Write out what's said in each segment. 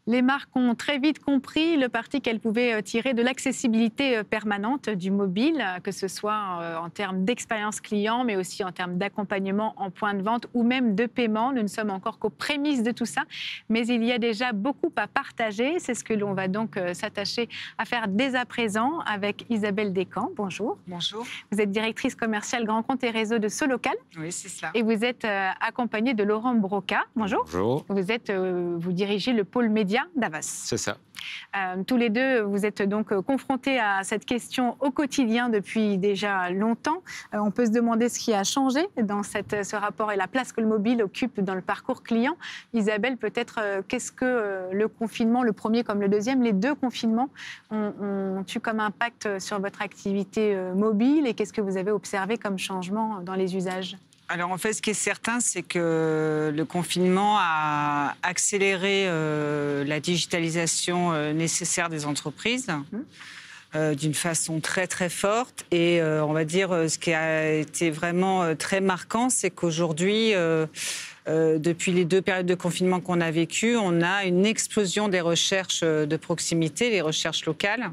Les marques ont très vite compris le parti qu'elles pouvaient tirer de l'accessibilité permanente du mobile, que ce soit en termes d'expérience client, mais aussi en termes d'accompagnement en point de vente ou même de paiement. Nous ne sommes encore qu'aux prémices de tout ça, mais il y a déjà beaucoup à partager. C'est ce que l'on va donc s'attacher à faire dès à présent avec Isabelle Descamps. Bonjour. Bonjour. Vous êtes directrice commerciale Grand Compte et Réseau de Solocal. Oui, c'est ça. Et vous êtes accompagnée de Laurent Broca. Bonjour. Bonjour. Vous dirigez le pôle média d'Havas. C'est ça. Tous les deux, vous êtes donc confrontés à cette question au quotidien depuis déjà longtemps. On peut se demander ce qui a changé dans ce rapport et la place que le mobile occupe dans le parcours client. Isabelle, peut-être, qu'est-ce que le confinement, le premier comme le deuxième, les deux confinements ont eu comme impact sur votre activité mobile et qu'est-ce que vous avez observé comme changement dans les usages ? Alors en fait, ce qui est certain, c'est que le confinement a accéléré la digitalisation nécessaire des entreprises d'une façon très très forte. Et on va dire, ce qui a été vraiment très marquant, c'est qu'aujourd'hui, depuis les 2 périodes de confinement qu'on a vécues, on a une explosion des recherches de proximité, les recherches locales.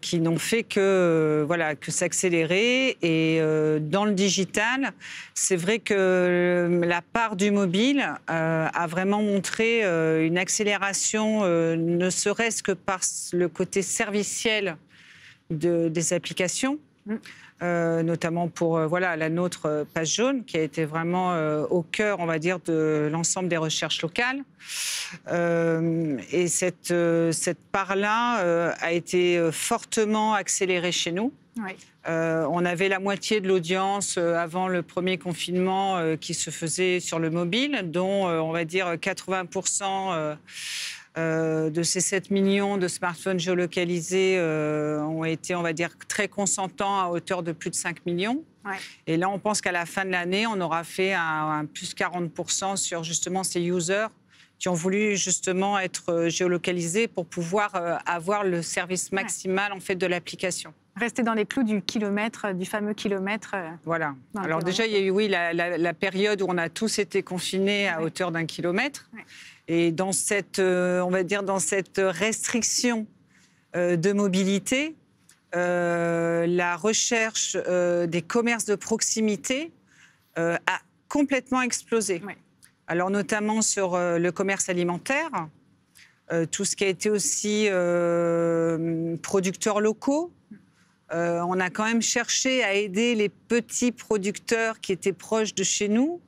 Qui n'ont fait que s'accélérer. Et dans le digital, c'est vrai que la part du mobile a vraiment montré une accélération, ne serait-ce que par le côté serviciel des applications. Notamment pour la nôtre Page Jaune, qui a été vraiment au cœur, on va dire, de l'ensemble des recherches locales. Et cette part-là a été fortement accélérée chez nous. Oui. On avait la moitié de l'audience avant le premier confinement qui se faisait sur le mobile, dont on va dire 80% de ces 7 millions de smartphones géolocalisés ont été, on va dire, très consentants à hauteur de plus de 5 millions. Ouais. Et là, on pense qu'à la fin de l'année, on aura fait un plus 40% sur justement ces users qui ont voulu justement être géolocalisés pour pouvoir avoir le service maximal en fait de l'application. Rester dans les clous du kilomètre, du fameux kilomètre. Voilà. Alors déjà, il y a eu la période où on a tous été confinés à hauteur d'1 kilomètre. Ouais. Et dans cette, on va dire, dans cette restriction de mobilité, la recherche des commerces de proximité a complètement explosé. Oui. Alors notamment sur le commerce alimentaire, tout ce qui a été aussi producteurs locaux. On a quand même cherché à aider les petits producteurs qui étaient proches de chez nous.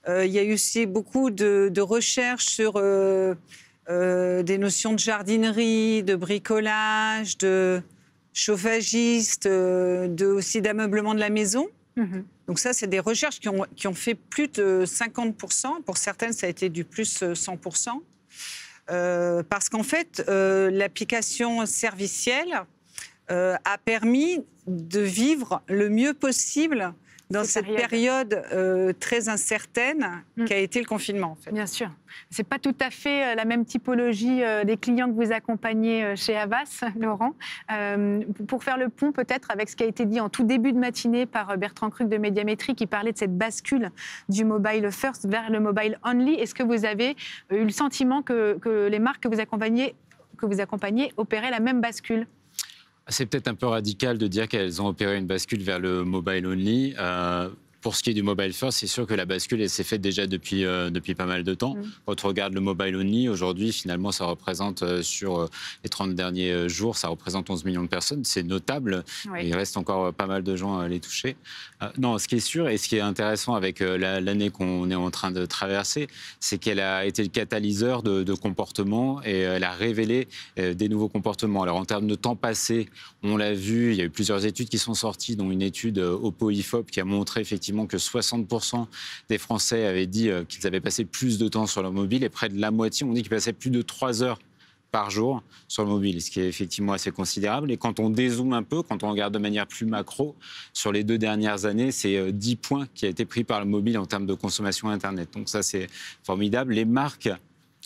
Il y a eu aussi beaucoup de recherches sur des notions de jardinerie, de bricolage, de chauffagiste, aussi d'ameublement de la maison. Mmh. Donc ça, c'est des recherches qui ont fait plus de 50%. Pour certaines, ça a été du plus 100%. Parce qu'en fait, l'application servicielle a permis de vivre le mieux possible dans cette période très incertaine qu'a été le confinement. En fait. Bien sûr. Ce n'est pas tout à fait la même typologie des clients que vous accompagnez chez Havas, Laurent. Pour faire le pont peut-être avec ce qui a été dit en tout début de matinée par Bertrand Kruck de Médiamétrie qui parlait de cette bascule du mobile first vers le mobile only. Est-ce que vous avez eu le sentiment que les marques que vous accompagnez opéraient la même bascule ? C'est peut-être un peu radical de dire qu'elles ont opéré une bascule vers le mobile only. Pour ce qui est du mobile first, c'est sûr que la bascule elle s'est faite déjà depuis pas mal de temps. Quand on regarde le mobile only, aujourd'hui, finalement, ça représente sur les 30 derniers jours, ça représente 11 millions de personnes. C'est notable. Oui. Il reste encore pas mal de gens à les toucher. Non, ce qui est sûr et ce qui est intéressant avec l'année qu'on est en train de traverser, c'est qu'elle a été le catalyseur de comportements et elle a révélé des nouveaux comportements. Alors, en termes de temps passé, on l'a vu, il y a eu plusieurs études qui sont sorties, dont une étude Oppo-IFOP qui a montré effectivement que 60% des Français avaient dit qu'ils avaient passé plus de temps sur leur mobile et près de la moitié ont dit qu'ils passaient plus de 3 heures par jour sur le mobile, ce qui est effectivement assez considérable. Et quand on dézoome un peu, quand on regarde de manière plus macro, sur les 2 dernières années, c'est 10 points qui a été pris par le mobile en termes de consommation Internet. Donc ça, c'est formidable. Les marques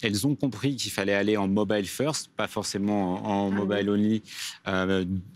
elles ont compris qu'il fallait aller en mobile first, pas forcément en mobile only,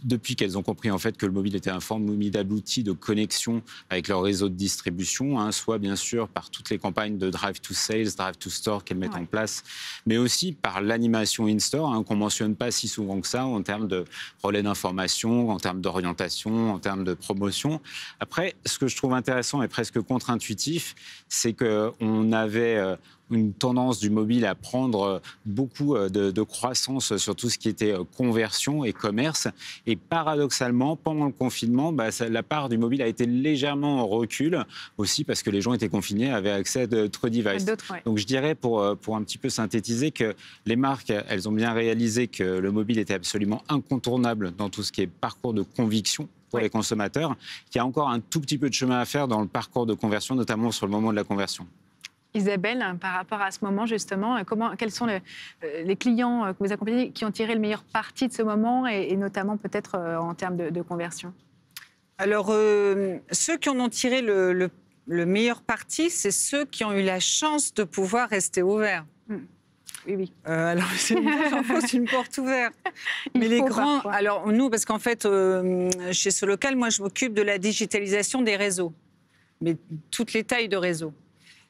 depuis qu'elles ont compris en fait que le mobile était un formidable outil de connexion avec leur réseau de distribution, hein, soit bien sûr par toutes les campagnes de drive to sales, drive to store qu'elles mettent en place, mais aussi par l'animation in-store, hein, qu'on ne mentionne pas si souvent que ça en termes de relais d'information, en termes d'orientation, en termes de promotion. Après, ce que je trouve intéressant et presque contre-intuitif, c'est qu'on avait une tendance du mobile à prendre beaucoup de croissance sur tout ce qui était conversion et commerce. Et paradoxalement, pendant le confinement, la part du mobile a été légèrement en recul, aussi parce que les gens étaient confinés, avaient accès à d'autres devices. Donc je dirais, pour un petit peu synthétiser, que les marques, elles ont bien réalisé que le mobile était absolument incontournable dans tout ce qui est parcours de conviction pour les consommateurs, qu'il y a encore un tout petit peu de chemin à faire dans le parcours de conversion, notamment sur le moment de la conversion. Isabelle, par rapport à ce moment, justement, quels sont les clients que vous accompagnez qui ont tiré le meilleur parti de ce moment et notamment peut-être en termes de conversion? Alors, ceux qui en ont tiré le meilleur parti, c'est ceux qui ont eu la chance de pouvoir rester ouverts. Oui. Alors, c'est une porte ouverte. Mais les grands... Parfois. Alors, nous, parce qu'en fait, chez Solocal, moi, je m'occupe de la digitalisation des réseaux. Mais toutes les tailles de réseaux.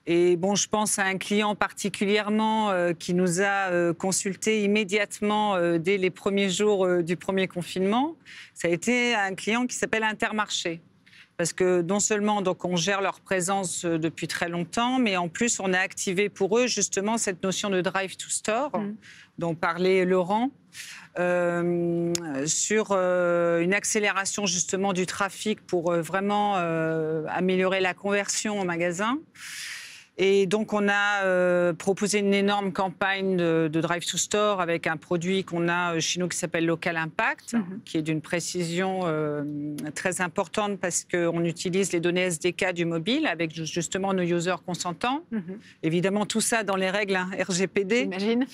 Et bon, je pense à un client particulièrement qui nous a consulté immédiatement dès les premiers jours du premier confinement. Ça a été un client qui s'appelle Intermarché. Parce que non seulement donc, on gère leur présence depuis très longtemps, mais en plus, on a activé pour eux justement cette notion de drive to store dont parlait Laurent, sur une accélération justement du trafic pour vraiment améliorer la conversion au magasin. Et donc, on a proposé une énorme campagne de Drive to Store avec un produit qu'on a chez nous qui s'appelle Local Impact, qui est d'une précision très importante parce qu'on utilise les données SDK du mobile avec justement nos users consentants. Évidemment, tout ça dans les règles RGPD. J'imagine.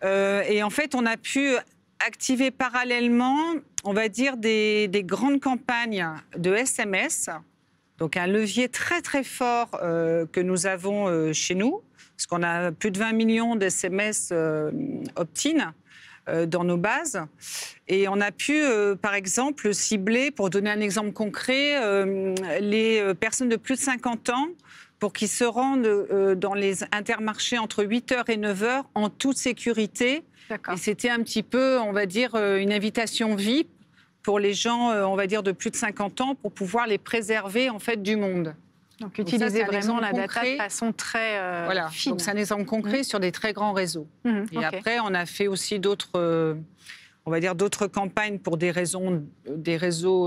Et en fait, on a pu activer parallèlement, on va dire, des grandes campagnes de SMS. Donc un levier très très fort que nous avons chez nous, parce qu'on a plus de 20 millions d'SMS opt-in dans nos bases. Et on a pu, par exemple, cibler, pour donner un exemple concret, les personnes de plus de 50 ans pour qu'ils se rendent dans les intermarchés entre 8h et 9h en toute sécurité. Et c'était un petit peu, on va dire, une invitation VIP pour les gens, on va dire, de plus de 50 ans, pour pouvoir les préserver, en fait, du monde. Donc utiliser vraiment la data de façon très fine. Donc c'est un exemple concret sur des très grands réseaux. Et après, on a fait aussi d'autres, on va dire, d'autres campagnes pour des réseaux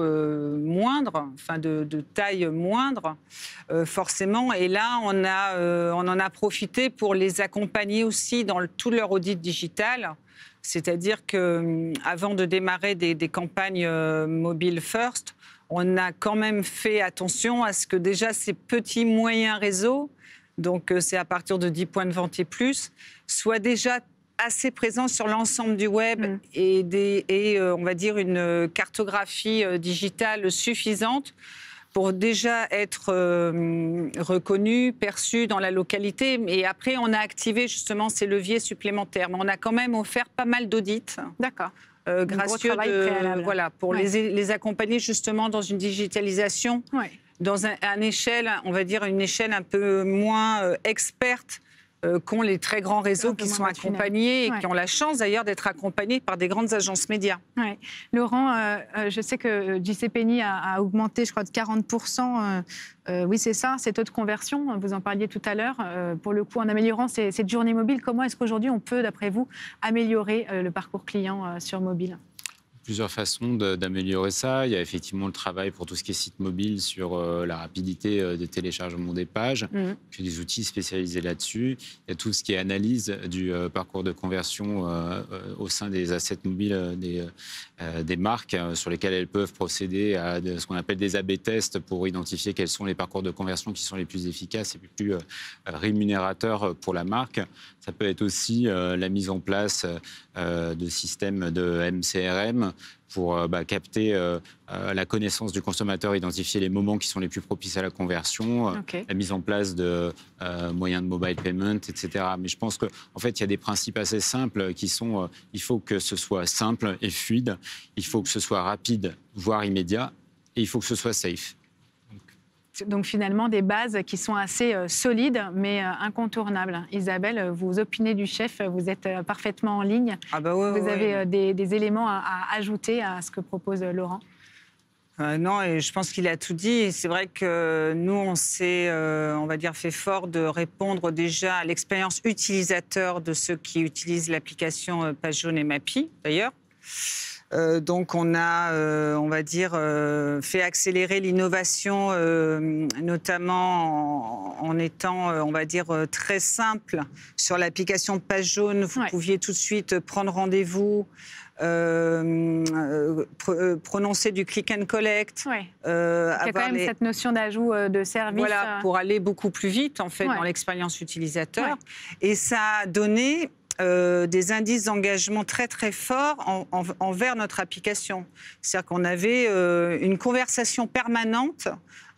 moindres, enfin de taille moindre, forcément. Et là, on en a profité pour les accompagner aussi dans tout leur audit digital. C'est-à-dire qu'avant de démarrer des campagnes mobile first, on a quand même fait attention à ce que déjà ces petits moyens réseaux, donc c'est à partir de 10 points de vente et plus, soient déjà assez présents sur l'ensemble du web et on va dire une cartographie digitale suffisante pour déjà être reconnu, perçu dans la localité. Et après, on a activé justement ces leviers supplémentaires. Mais on a quand même offert pas mal d'audits. D'accord. Gracieux pour les accompagner justement dans une digitalisation, dans une échelle, on va dire une échelle un peu moins experte qu'ont les très grands réseaux qui sont accompagnés et qui ont la chance d'ailleurs d'être accompagnés par des grandes agences médias. Laurent, je sais que JCPenney a augmenté, je crois, de 40%. Oui, c'est ça, ces taux de conversion. Vous en parliez tout à l'heure. Pour le coup, en améliorant cette journée mobile, comment est-ce qu'aujourd'hui on peut, d'après vous, améliorer le parcours client sur mobile ? Plusieurs façons d'améliorer ça. Il y a effectivement le travail pour tout ce qui est site mobile sur la rapidité de téléchargement des pages. Puis des outils spécialisés là-dessus. Il y a tout ce qui est analyse du parcours de conversion au sein des assets mobiles des marques sur lesquelles elles peuvent procéder à ce qu'on appelle des A/B tests pour identifier quels sont les parcours de conversion qui sont les plus efficaces et les plus rémunérateurs pour la marque. Ça peut être aussi la mise en place de systèmes de MCRM CRM pour capter la connaissance du consommateur, identifier les moments qui sont les plus propices à la conversion, la mise en place de moyens de mobile payment, etc. Mais je pense qu'en fait, il y a des principes assez simples qui sont il faut que ce soit simple et fluide, il faut que ce soit rapide, voire immédiat, et il faut que ce soit safe. Donc finalement, des bases qui sont assez solides, mais incontournables. Isabelle, vous opinez du chef, vous êtes parfaitement en ligne. Vous avez des éléments à ajouter à ce que propose Laurent? Non, et je pense qu'il a tout dit. Et c'est vrai que nous, on s'est, on va dire, fait fort de répondre déjà à l'expérience utilisateur de ceux qui utilisent l'application PagesJaunes et Mappy, d'ailleurs. Donc on a, on va dire, fait accélérer l'innovation, notamment en étant, on va dire, très simple. Sur l'application PagesJaunes, vous pouviez tout de suite prendre rendez-vous, prononcer du click and collect. Il y a quand même cette notion d'ajout de service. Voilà, pour aller beaucoup plus vite, en fait, dans l'expérience utilisateur. Et ça a donné des indices d'engagement très très forts envers notre application. C'est-à-dire qu'on avait une conversation permanente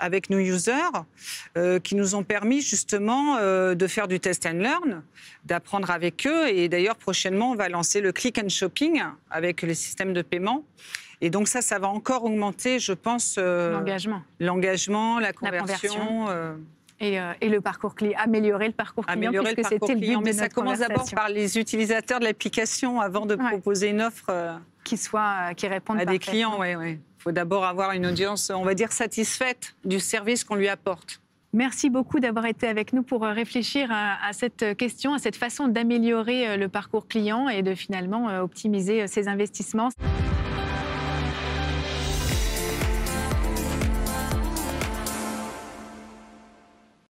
avec nos users qui nous ont permis justement de faire du test and learn, d'apprendre avec eux. Et d'ailleurs, prochainement, on va lancer le click and shopping avec les systèmes de paiement. Et donc ça va encore augmenter, je pense, l'engagement, la conversion. Et le parcours client, améliorer le parcours client, puisque c'était le but de notre conversation. Mais ça commence d'abord par les utilisateurs de l'application avant de proposer une offre qui réponde à des clients. Il faut d'abord avoir une audience, on va dire, satisfaite du service qu'on lui apporte. Merci beaucoup d'avoir été avec nous pour réfléchir à cette question, à cette façon d'améliorer le parcours client et de finalement optimiser ses investissements.